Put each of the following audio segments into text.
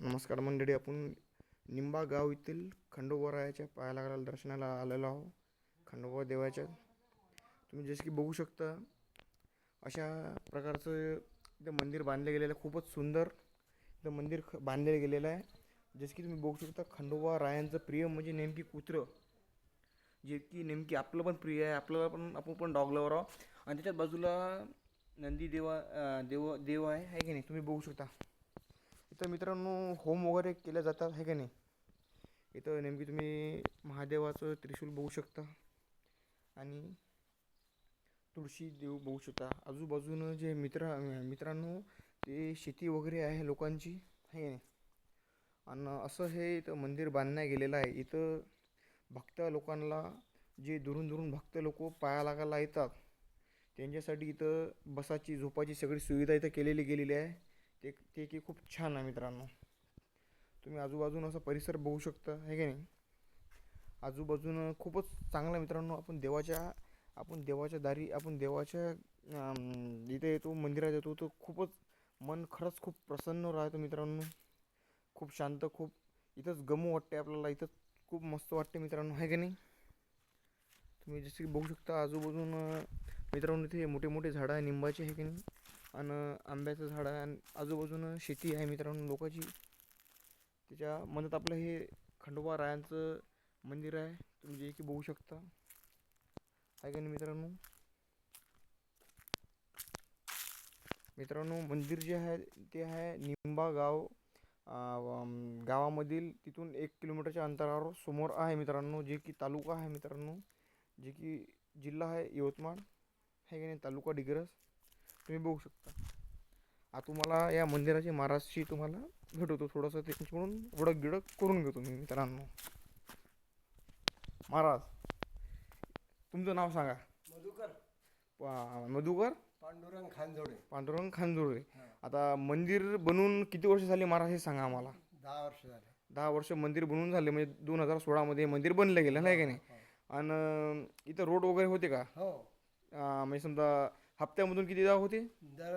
नमस्कार मंडळी, आपण निंबा गाव येथील खंडोबारायाच्या पाया दर्शनाला आलेलो आहो. खंडोबा देवाच्या तुम्ही जसे की बघू शकता, अशा प्रकारचं इथं मंदिर बांधले गेलेलं आहे. खूपच सुंदर इथं मंदिर बांधले गेलेलं आहे. जसे की तुम्ही बघू शकता, खंडोबा रायांचं प्रिय म्हणजे नेमकी कुत्रं, जे की नेमकी आपलं पण प्रिय आहे. आपल्याला पण आपण पण डॉग लवर आहोत. आणि त्याच्याच बाजूला नंदी देव आहे की नाही, तुम्ही बघू शकता. इथं मित्रांनो होम वगैरे केले जातात आहे का नाही. इथं नेमकी तुम्ही महादेवाचं त्रिशूल बघू शकता आणि तुळशी देव बघू शकता. आजूबाजूनं जे मित्रांनो ते शेती वगैरे आहे लोकांची आहे का नाही. आणि असं हे इथं मंदिर बांधण्यात गेलेलं आहे. इथं भक्त लोकांना, जे दुरून दुरून भक्त लोक पाया लागायला येतात, त्यांच्यासाठी इथं बसाची झोपाची सगळी सुविधा इथं केलेली गेलेली आहे. ते की खूप छान आहे मित्रांनो. तुम्ही आजूबाजूनं असा परिसर बघू शकता आहे की नाही. आजूबाजूनं खूपच चांगला मित्रांनो. आपण देवाच्या दारी, आपण देवाच्या इथे येतो, मंदिरात येतो, तर खूपच मन खरंच खूप प्रसन्न राहतं मित्रांनो. खूप शांत, खूप इथंच गमू वाटते आपल्याला. इथंच खूप मस्त वाटते मित्रांनो आहे की नाही. तुम्ही जसे बघू शकता आजूबाजूनं मित्रांनो, इथे मोठे मोठे झाडं आहे निंबाचे आहे की नाही. आणि आंब्याचं झाड आहे आणि आजूबाजूनं शेती आहे मित्रांनो लोकांची. त्याच्या मधात आपलं हे खंडोबा रायांचं मंदिर आहे, तुम्ही जे की बघू शकता आहे का नाही मित्रांनो. मंदिर जे आहे ते आहे निंबा गावामधील, तिथून 1 किलोमीटरच्या अंतरावर समोर आहे मित्रांनो. जे की तालुका आहे मित्रांनो, जे की जिल्हा आहे यवतमाळ आहे की नाही, तालुका डिग्रस. तुम्ही बघू शकता. आता तुम्हाला या मंदिराची महाराजशी तुम्हाला भेटवतो, थोडंसं त्यांच्याकडून ओळख गिळख करून घेतो मी मित्रांनो. महाराज, तुमचं नाव सांगा. मधुकर पांडुरंग खानजोडे. पांडुरंग खानजोडे. आता मंदिर बनवून किती वर्ष झाली महाराज हे सांगा आम्हाला. 10 वर्ष झाले. 10 वर्ष मंदिर बनवून झाले, म्हणजे 2016 मंदिर बनलं गेलं नाही का नाही. आणि इथं रोड वगैरे होते का? हो. म्हणजे समजा हप्त्यामधून किती जाव होते? दर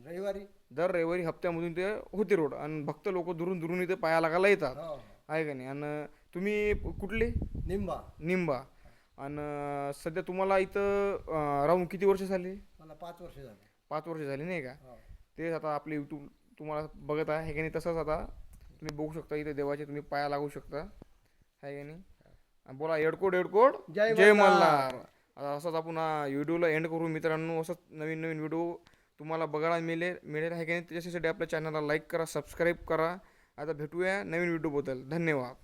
रविवारी. दर रविवारी हप्त्यामधून ते होते रोड. आणि भक्त लोक दुरून दुरून इथे पाया लागायला येतात हो. आहे का नाही. आणि तुम्ही कुठले? निंबा. निंबा. आणि सध्या तुम्हाला इथं राहून किती वर्ष झाले? मला 5 वर्ष झाले. 5 वर्ष झाली नाही का. हो. तेच आता आपले यूट्यूब तुम्हाला बघत आहे की नाही. तसंच आता तुम्ही बघू शकता, इथे देवाचे तुम्ही पाया लागू शकता आहे की नाही. आणि बोला एडकोड एडकोड जय जय मल्हार. मल्हार. आता असंच आपण व्हिडिओला एंड करू मित्रांनो. असंच नवीन नवीन व्हिडिओ तुम्हाला बघायला मिळेल आहे की नाही. त्याच्यासाठी आपल्या चॅनलला लाईक करा, सबस्क्राईब करा. आता भेटूया नवीन व्हिडिओबद्दल. धन्यवाद.